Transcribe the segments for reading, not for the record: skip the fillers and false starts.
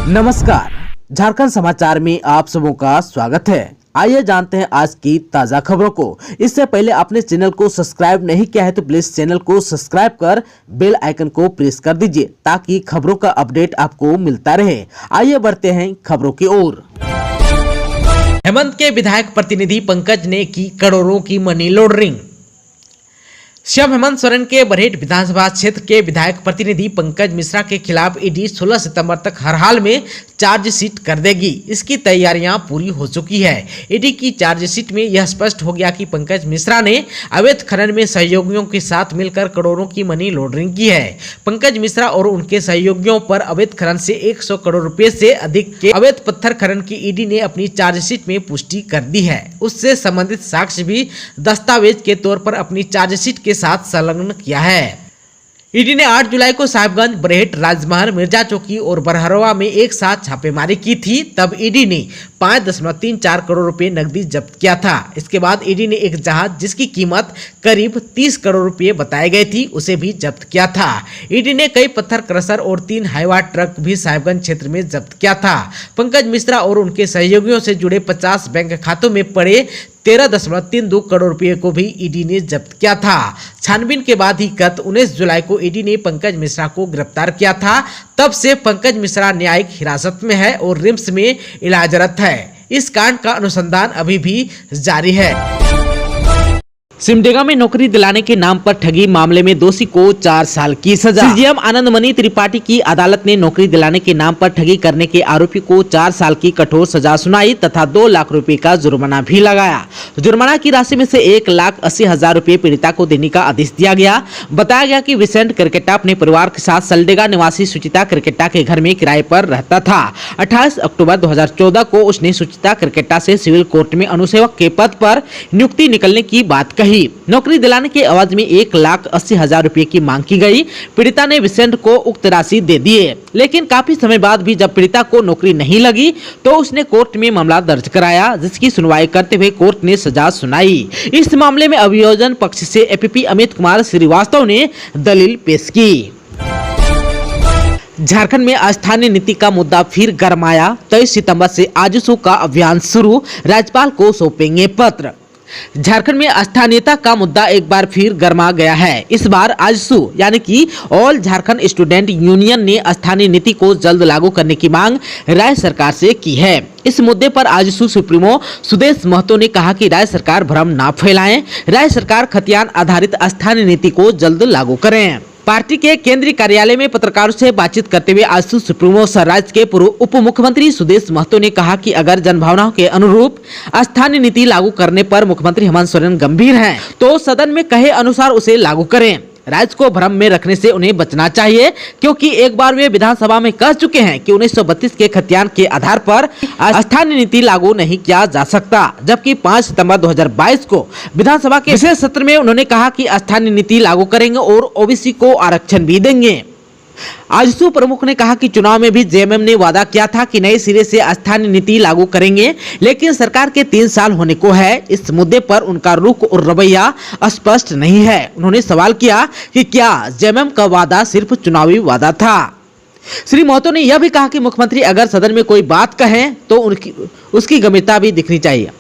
नमस्कार, झारखंड समाचार में आप सबों का स्वागत है। आइए जानते हैं आज की ताजा खबरों को। इससे पहले आपने चैनल को सब्सक्राइब नहीं किया है तो प्लीज चैनल को सब्सक्राइब कर बेल आइकन को प्रेस कर दीजिए ताकि खबरों का अपडेट आपको मिलता रहे। आइए बढ़ते हैं खबरों की ओर। हेमंत के विधायक प्रतिनिधि पंकज ने की करोड़ों की money laundering. CM Hemant Soren के बरहेट विधानसभा क्षेत्र के विधायक प्रतिनिधि पंकज मिश्रा के खिलाफ ईडी 16 सितंबर तक हर हाल में चार्जशीट कर देगी। इसकी तैयारियां पूरी हो चुकी है। ईडी की चार्जशीट में यह स्पष्ट हो गया कि पंकज मिश्रा ने अवैध खनन में सहयोगियों के साथ मिलकर करोड़ों की मनी लॉन्ड्रिंग की है। पंकज मिश्रा और उनके सहयोगियों पर अवैध खनन से 100 करोड़ रुपए से अधिक के अवैध पत्थर खनन की ईडी ने अपनी चार्जशीट में पुष्टि कर दी है। उससे संबंधित साक्ष्य भी दस्तावेज के तौर पर अपनी चार्जशीट के साथ संलग्न किया है। ईडी ने 8 जुलाई को साहिबगंज, बरहेट, राजमहल, मिर्जा चौकी और बरहरवा में एक साथ छापेमारी की थी। तब ईडी ने 5.34 करोड़ रुपए नकदी जब्त किया था। इसके बाद ईडी ने एक जहाज जिसकी कीमत करीब 30 करोड़ रुपए बताई गई थी उसे भी जब्त किया था। ईडी ने कई पत्थर क्रशर और 3 हाईवा ट्रक भी साहिबगंज क्षेत्र में जब्त किया था। पंकज मिश्रा और उनके सहयोगियों से जुड़े 50 बैंक खातों में पड़े 13.32 करोड़ रुपए को भी ईडी ने जब्त किया था। छानबीन के बाद ही गत 19 जुलाई को ईडी ने पंकज मिश्रा को गिरफ्तार किया था। तब से पंकज मिश्रा न्यायिक हिरासत में है और रिम्स में इलाजरत है। इस कांड का अनुसंधान अभी भी जारी है। सिमडेगा में नौकरी दिलाने के नाम पर ठगी मामले में दोषी को 4 साल की सजा। सीजीएम आनंदमणि त्रिपाठी की अदालत ने नौकरी दिलाने के नाम पर ठगी करने के आरोपी को 4 साल की कठोर सजा सुनाई तथा 2 लाख रुपए का जुर्माना भी लगाया। जुर्माना की राशि में से 1,80,000 रुपए पीड़िता को देने का आदेश दिया गया। बताया गया कि विसेंट क्रिकेटा अपने परिवार के साथ सलडेगा निवासी सुचिता क्रिकेटा के घर में किराए पर रहता था। 28 अक्टूबर 2014 को उसने सुचिता क्रिकेटा से सिविल कोर्ट में अनुसेवक के पद पर नियुक्ति निकलने की बात कही। नौकरी दिलाने के एवज में 1,80,000 रुपए की मांग की गई। पीड़िता ने विसेंट को उक्त राशि दे दिए, लेकिन काफी समय बाद भी जब पीड़िता को नौकरी नहीं लगी तो उसने कोर्ट में मामला दर्ज कराया, जिसकी सुनवाई करते हुए कोर्ट ने सजा सुनाई। इस मामले में अभियोजन पक्ष से एपीपी अमित कुमार श्रीवास्तव ने दलील पेश की। झारखंड में स्थानीय नीति का मुद्दा फिर गरमाया। 23 सितंबर से आजसू का अभियान शुरू, राज्यपाल को सौंपेंगे पत्र। झारखंड में स्थानीयता का मुद्दा एक बार फिर गर्मा गया है। इस बार आजसू यानी कि ऑल झारखंड स्टूडेंट यूनियन ने स्थानीय नीति को जल्द लागू करने की मांग राज्य सरकार से की है। इस मुद्दे पर आजसू सुप्रीमो सुदेश महतो ने कहा कि राज्य सरकार भ्रम ना फैलाएं, राज्य सरकार खतियान आधारित स्थानीय नीति को जल्द लागू करें। पार्टी के केंद्रीय कार्यालय में पत्रकारों से बातचीत करते हुए आजसू सुप्रीमो सह राज्य के पूर्व उप मुख्यमंत्री सुदेश महतो ने कहा कि अगर जनभावनाओं के अनुरूप स्थानीय नीति लागू करने पर मुख्यमंत्री हेमंत सोरेन गंभीर हैं, तो सदन में कहे अनुसार उसे लागू करें। राज्य को भ्रम में रखने से उन्हें बचना चाहिए, क्योंकि एक बार वे विधानसभा में कह चुके हैं कि 1932 के खतियान के आधार पर स्थानीय नीति लागू नहीं किया जा सकता। जबकि 5 सितंबर 2022 को विधानसभा के विशेष सत्र में उन्होंने कहा कि स्थानीय नीति लागू करेंगे और ओबीसी को आरक्षण भी देंगे। आजसू प्रमुख ने कहा कि चुनाव में भी जेएमएम ने वादा किया था कि नए सिरे से स्थानीय नीति लागू करेंगे, लेकिन सरकार के 3 साल होने को है। इस मुद्दे पर उनका रुख और रवैया स्पष्ट नहीं है। उन्होंने सवाल किया कि क्या जेएमएम का वादा सिर्फ चुनावी वादा था। श्री महतो ने यह भी कहा कि मुख्यमंत्री अगर सदन में कोई बात कहें तो उसकी गंभीरता भी दिखनी चाहिए।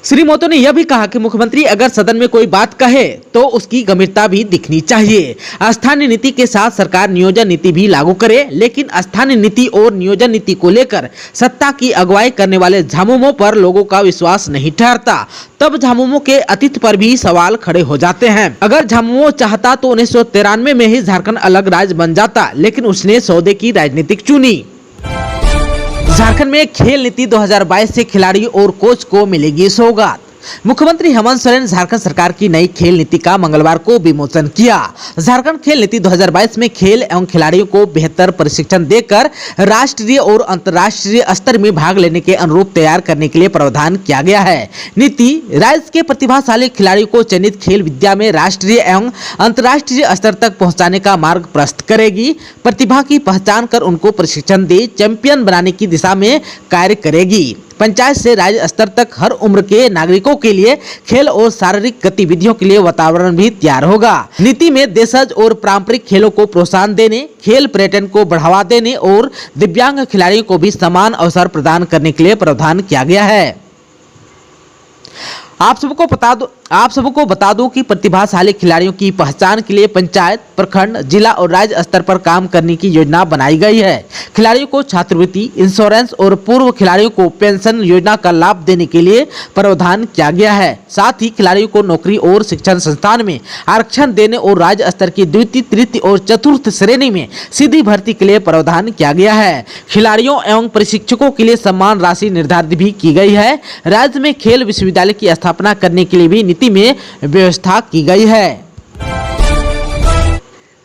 श्री महतो ने यह भी कहा कि मुख्यमंत्री अगर सदन में कोई बात कहे तो उसकी गंभीरता भी दिखनी चाहिए। स्थानीय नीति के साथ सरकार नियोजन नीति भी लागू करे, लेकिन स्थानीय नीति और नियोजन नीति को लेकर सत्ता की अगुवाई करने वाले झामुमो पर लोगों का विश्वास नहीं ठहरता। तब झामुमो के अतीत पर भी सवाल खड़े हो जाते हैं। अगर झामुमो चाहता तो 1993 में ही झारखंड अलग राज्य बन जाता, लेकिन उसने सौदे की राजनीति चुनी। झारखंड में खेल नीति 2022 से खिलाड़ी और कोच को मिलेगी सौगात। मुख्यमंत्री हेमंत सोरेन झारखंड सरकार की नई खेल नीति का मंगलवार को विमोचन किया। झारखंड खेल नीति 2022 में खेल एवं खिलाड़ियों को बेहतर प्रशिक्षण देकर राष्ट्रीय और अंतर्राष्ट्रीय स्तर में भाग लेने के अनुरूप तैयार करने के लिए प्रावधान किया गया है। नीति राज्य के प्रतिभाशाली खिलाड़ियों को चयनित खेल विद्या में राष्ट्रीय एवं अंतर्राष्ट्रीय स्तर तक पहुँचाने का मार्ग प्रशस्त करेगी। प्रतिभा की पहचान कर उनको प्रशिक्षण दे चैंपियन बनाने की दिशा में कार्य करेगी। पंचायत से राज्य स्तर तक हर उम्र के नागरिकों के लिए खेल और शारीरिक गतिविधियों के लिए वातावरण भी तैयार होगा। नीति में देशज और पारंपरिक खेलों को प्रोत्साहन देने, खेल पर्यटन को बढ़ावा देने और दिव्यांग खिलाड़ियों को भी समान अवसर प्रदान करने के लिए प्रावधान किया गया है। आप सबको बता दूं कि प्रतिभाशाली खिलाड़ियों की पहचान के लिए पंचायत, प्रखंड, जिला और राज्य स्तर पर काम करने की योजना बनाई गई है। खिलाड़ियों को छात्रवृत्ति, इंश्योरेंस और पूर्व खिलाड़ियों को पेंशन योजना का लाभ देने के लिए प्रावधान किया गया है। साथ ही खिलाड़ियों को नौकरी और शिक्षण संस्थान में आरक्षण देने और राज्य स्तर की द्वितीय, तृतीय और चतुर्थ श्रेणी में सीधी भर्ती के लिए प्रावधान किया गया है। खिलाड़ियों एवं प्रशिक्षकों के लिए सम्मान राशि निर्धारित भी की गई है। राज्य में खेल विश्वविद्यालय की स्थापना करने के लिए भी नीति में व्यवस्था की गई है।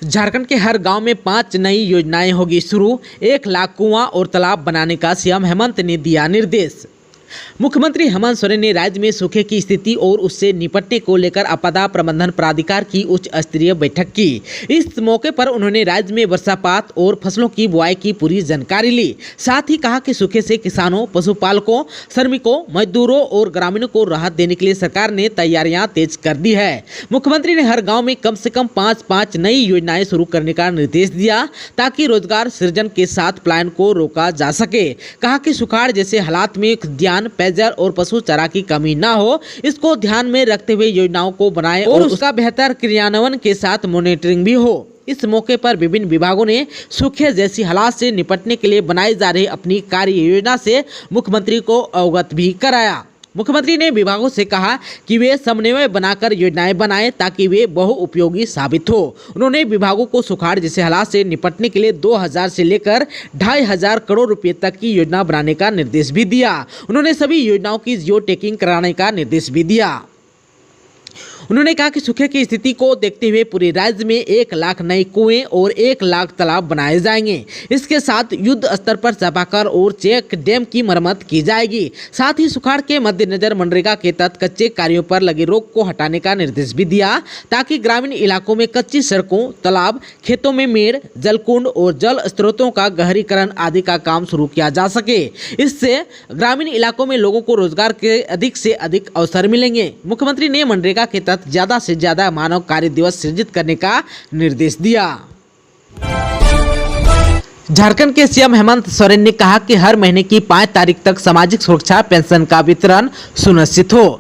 झारखंड के हर गांव में 5 नई योजनाएं होगी शुरू, 1 लाख कुआं और तालाब बनाने का सीएम हेमंत ने दिया निर्देश। मुख्यमंत्री हेमंत सोरेन ने राज्य में सूखे की स्थिति और उससे निपटने को लेकर आपदा प्रबंधन प्राधिकार की उच्च स्तरीय बैठक की। इस मौके पर उन्होंने राज्य में वर्षापात और फसलों की बुआई की पूरी जानकारी ली। साथ ही कहा कि सूखे से किसानों, पशुपालकों, श्रमिकों, मजदूरों और ग्रामीणों को राहत देने के लिए सरकार ने तैयारियां तेज कर दी है। मुख्यमंत्री ने हर गाँव में कम से कम 5 नई योजनाएं शुरू करने का निर्देश दिया ताकि रोजगार सृजन के साथ पलायन को रोका जा सके। कहा कि सुखाड़ जैसे हालात में पेयजल और पशु चारा की कमी न हो, इसको ध्यान में रखते हुए योजनाओं को बनाएं और उसका बेहतर क्रियान्वयन के साथ मॉनिटरिंग भी हो। इस मौके पर विभिन्न विभागों ने सूखे जैसी हालात से निपटने के लिए बनाई जा रही अपनी कार्य योजना से मुख्यमंत्री को अवगत भी कराया। मुख्यमंत्री ने विभागों से कहा कि वे समन्वय बनाकर योजनाएं बनाएं ताकि वे बहुउपयोगी साबित हो। उन्होंने विभागों को सुखाड़ जैसे हालात से निपटने के लिए 2000 से लेकर 2500 करोड़ रुपए तक की योजना बनाने का निर्देश भी दिया। उन्होंने सभी योजनाओं की जियो टैगिंग कराने का निर्देश भी दिया। उन्होंने कहा कि सूखे की स्थिति को देखते हुए पूरे राज्य में 1 लाख नए कुएं और 1 लाख तालाब बनाए जाएंगे। इसके साथ युद्ध स्तर पर चापाकल और चेक डैम की मरम्मत की जाएगी। साथ ही सुखाड़ के मद्देनजर मनरेगा के तहत कच्चे कार्यों पर लगे रोक को हटाने का निर्देश भी दिया ताकि ग्रामीण इलाकों में कच्ची सड़कों, तालाब, खेतों में मेड़, जलकुंड और जल स्रोतों का गहरीकरण आदि का काम शुरू किया जा सके। इससे ग्रामीण इलाकों में लोगों को रोजगार के अधिक से अधिक अवसर मिलेंगे। मुख्यमंत्री ने मनरेगा के तहत ज्यादा से ज्यादा मानव कार्य दिवस सृजित करने का निर्देश दिया। झारखंड के सीएम हेमंत सोरेन ने कहा कि हर महीने की 5 तारीख तक सामाजिक सुरक्षा पेंशन का वितरण सुनिश्चित हो।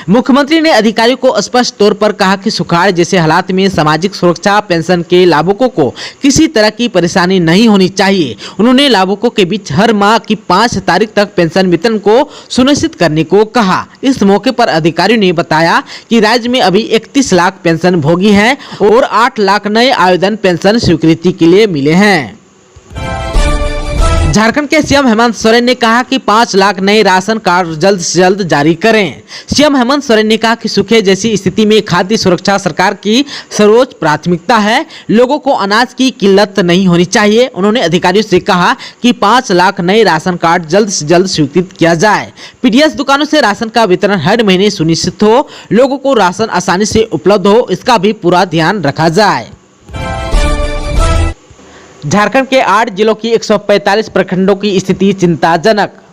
मुख्यमंत्री ने अधिकारियों को स्पष्ट तौर पर कहा कि सुखाड़ जैसे हालात में सामाजिक सुरक्षा पेंशन के लाभुकों को किसी तरह की परेशानी नहीं होनी चाहिए। उन्होंने लाभुकों के बीच हर माह की 5 तारीख तक पेंशन वितरण को सुनिश्चित करने को कहा। इस मौके पर अधिकारियों ने बताया कि राज्य में अभी 31 लाख पेंशन भोगी हैं और 8 लाख नए आवेदन पेंशन स्वीकृति के लिए मिले हैं। झारखंड के सीएम हेमंत सोरेन ने कहा कि 5 लाख नए राशन कार्ड जल्द से जल्द जारी करें। सीएम हेमंत सोरेन ने कहा कि सूखे जैसी स्थिति में खाद्य सुरक्षा सरकार की सर्वोच्च प्राथमिकता है। लोगों को अनाज की किल्लत नहीं होनी चाहिए। उन्होंने अधिकारियों से कहा कि 5 लाख नए राशन कार्ड जल्द से जल्द स्वीकृत किया जाए। पीडीएस दुकानों से राशन का वितरण हर महीने सुनिश्चित हो, लोगों को राशन आसानी से उपलब्ध हो, इसका भी पूरा ध्यान रखा जाए। झारखंड के 8 जिलों की 145 प्रखंडों की स्थिति चिंताजनक।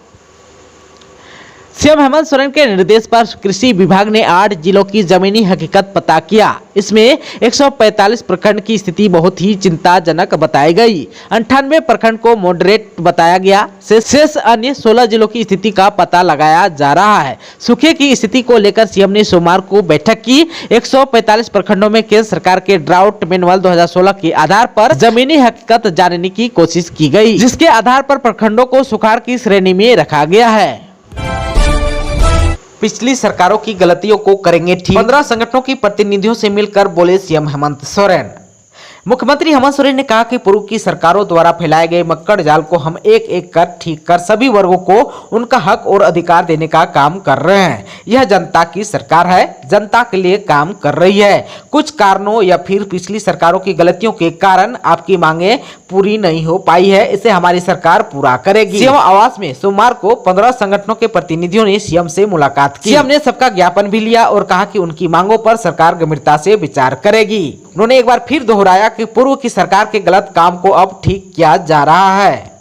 सीएम हेमंत सोरेन के निर्देश पर कृषि विभाग ने 8 जिलों की जमीनी हकीकत पता किया। इसमें 145 प्रखंड की स्थिति बहुत ही चिंताजनक बताई गई। 98 प्रखंड को मॉडरेट बताया गया। शेष अन्य 16 जिलों की स्थिति का पता लगाया जा रहा है। सूखे की स्थिति को लेकर सीएम ने सोमवार को बैठक की। 145 प्रखंडों में केंद्र सरकार के ड्राउट मैनुअल 2016 के आधार पर जमीनी हकीकत जानने की कोशिश की गई, जिसके आधार पर प्रखंडों को सुखाड़ की श्रेणी में रखा गया है। पिछली सरकारों की गलतियों को करेंगे ठीक। 15 संगठनों की प्रतिनिधियों से मिलकर बोले सीएम हेमंत सोरेन। मुख्यमंत्री हेमंत सोरेन ने कहा कि पूर्व की सरकारों द्वारा फैलाए गए मक्कड़ जाल को हम एक एक कर ठीक कर सभी वर्गों को उनका हक और अधिकार देने का काम कर रहे हैं। यह जनता की सरकार है, जनता के लिए काम कर रही है। कुछ कारणों या फिर पिछली सरकारों की गलतियों के कारण आपकी मांगे पूरी नहीं हो पाई है, इसे हमारी सरकार पूरा करेगी। सीएम आवास में सोमवार को 15 संगठनों के प्रतिनिधियों ने सीएम से मुलाकात की। सीएम ने सबका ज्ञापन भी लिया और कहा कि उनकी मांगों पर सरकार गंभीरता से विचार करेगी। उन्होंने एक बार फिर दोहराया कि पूर्व की सरकार के गलत काम को अब ठीक किया जा रहा है।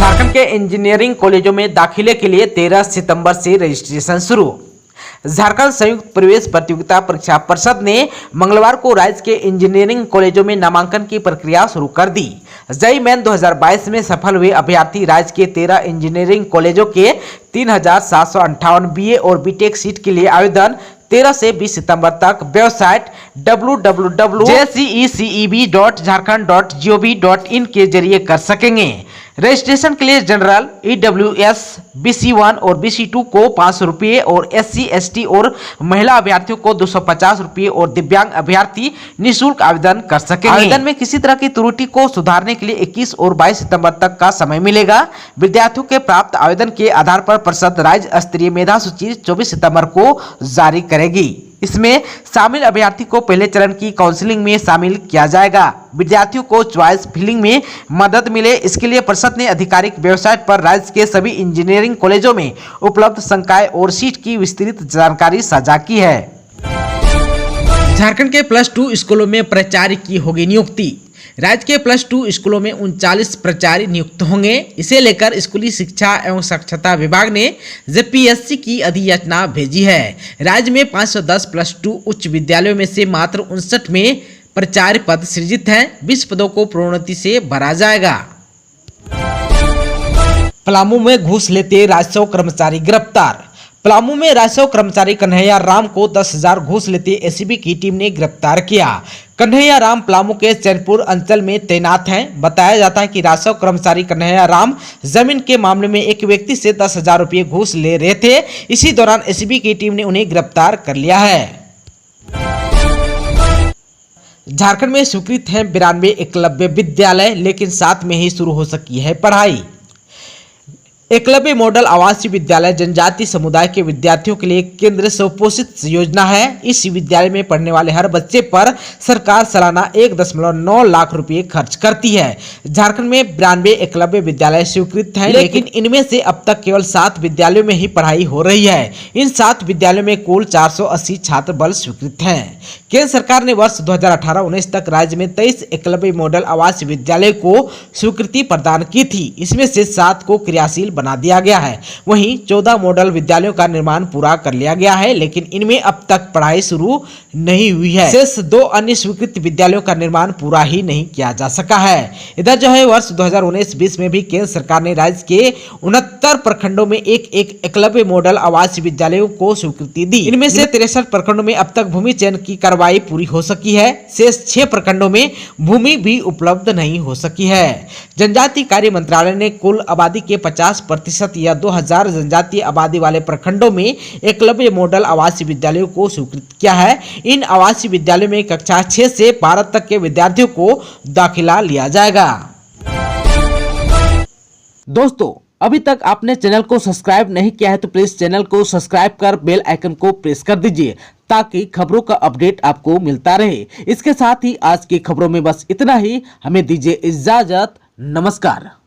झारखंड के इंजीनियरिंग कॉलेजों में दाखिले के लिए 13 सितंबर से रजिस्ट्रेशन शुरू। झारखंड संयुक्त प्रवेश प्रतियोगिता परीक्षा परिषद ने मंगलवार को राज्य के इंजीनियरिंग कॉलेजों में नामांकन की प्रक्रिया शुरू कर दी। जेईई मेन 2022 में सफल हुए अभ्यर्थी राज्य के 13 इंजीनियरिंग कॉलेजों के 3,758 बीए और बीटेक सीट के लिए आवेदन 13 से 20 सितंबर तक वेबसाइट www.jceceb.jharkhand.gov.in के जरिए कर सकेंगे। रजिस्ट्रेशन के लिए जनरल, EWS, BC1 और BC2 को 500 रुपये और SC, ST और महिला अभ्यर्थियों को 250 रुपये और दिव्यांग अभ्यर्थी निःशुल्क आवेदन कर सकेंगे। आवेदन में किसी तरह की त्रुटि को सुधारने के लिए 21 और 22 सितंबर तक का समय मिलेगा। विद्यार्थियों के प्राप्त आवेदन के आधार पर परिषद राज्य स्तरीय मेधा सूची 24 सितंबर को जारी करेगी। इसमें शामिल अभ्यर्थी को पहले चरण की काउंसलिंग में शामिल किया जाएगा। विद्यार्थियों को चॉइस फिलिंग में मदद मिले, इसके लिए परिषद ने आधिकारिक वेबसाइट पर राज्य के सभी इंजीनियरिंग कॉलेजों में उपलब्ध संकाय और सीट की विस्तृत जानकारी साझा की है। झारखंड के +2 स्कूलों में प्राचार्य की होगी नियुक्ति। राज्य के +2 स्कूलों में 39 प्राचार्य नियुक्त होंगे। इसे लेकर स्कूली शिक्षा एवं साक्षरता विभाग ने जेपीएससी की अधियाचना भेजी है। राज्य में 510 +2 उच्च विद्यालयों में से मात्र 59 में प्राचार्य पद सृजित हैं। 20 पदों को प्रोन्नति से भरा जाएगा। पलामू में घूस लेते राजस्व कर्मचारी गिरफ्तार। पलामू में राजस्व कर्मचारी कन्हैया राम को 10,000 घूस लेते एसीबी की टीम ने गिरफ्तार किया। कन्हैया राम पलामू के चैनपुर अंचल में तैनात हैं। बताया जाता है कि राजस्व कर्मचारी कन्हैया राम जमीन के मामले में एक व्यक्ति से 10,000 रुपये घूस ले रहे थे। इसी दौरान एसीबी की टीम ने उन्हें गिरफ्तार कर लिया है। झारखंड में स्वीकृत हैं 92 एकलव्य विद्यालय, लेकिन साथ में ही शुरू हो सकी है पढ़ाई। एकलव्य मॉडल आवासीय विद्यालय जनजातीय समुदाय के विद्यार्थियों के लिए केंद्र स्वपोषित योजना है। इस विद्यालय में पढ़ने वाले हर बच्चे पर सरकार सालाना 1.9 लाख रुपए खर्च करती है। झारखंड में 92 एकलव्य विद्यालय स्वीकृत हैं, लेकिन इनमें से अब तक केवल 7 विद्यालयों में ही पढ़ाई हो रही है। इन 7 विद्यालयों में कुल 480 छात्र बल स्वीकृत हैं। केंद्र सरकार ने वर्ष 2018-19 तक राज्य में 23 एकलव्य मॉडल आवासीय विद्यालय को स्वीकृति प्रदान की थी। इसमें से 7 को क्रियाशील बना दिया गया है। वहीं 14 मॉडल विद्यालयों का निर्माण पूरा कर लिया गया है, लेकिन इनमें अब तक पढ़ाई शुरू नहीं हुई है। शेष 2 अन्य स्वीकृत विद्यालयों का निर्माण पूरा ही नहीं किया जा सका है। इधर जो है वर्ष 2019-20 में भी केंद्र सरकार ने राज्य के 69 प्रखंडों में एक एकलव्य मॉडल आवासीय विद्यालयों को स्वीकृति दी। इनमें से 63 प्रखंडों में अब तक भूमि चयन की कार्रवाई पूरी हो सकी है। शेष 6 प्रखंडों में भूमि भी उपलब्ध नहीं हो सकी है। जनजातीय कार्य मंत्रालय ने कुल आबादी के 50% या 2000 जनजातीय आबादी वाले प्रखंडों में एकलव्य मॉडल आवासीय विद्यालयों को स्वीकृत किया है। इन आवासीय विद्यालयों में कक्षा 6 से 12 तक के विद्यार्थियों को दाखिला लिया जाएगा। दोस्तों, अभी तक आपने चैनल को सब्सक्राइब नहीं किया है तो प्लीज चैनल को सब्सक्राइब कर बेल आइकन को प्रेस कर दीजिए, ताकि खबरों का अपडेट आपको मिलता रहे। इसके साथ ही आज की खबरों में बस इतना ही। हमें दीजिए इजाजत। नमस्कार।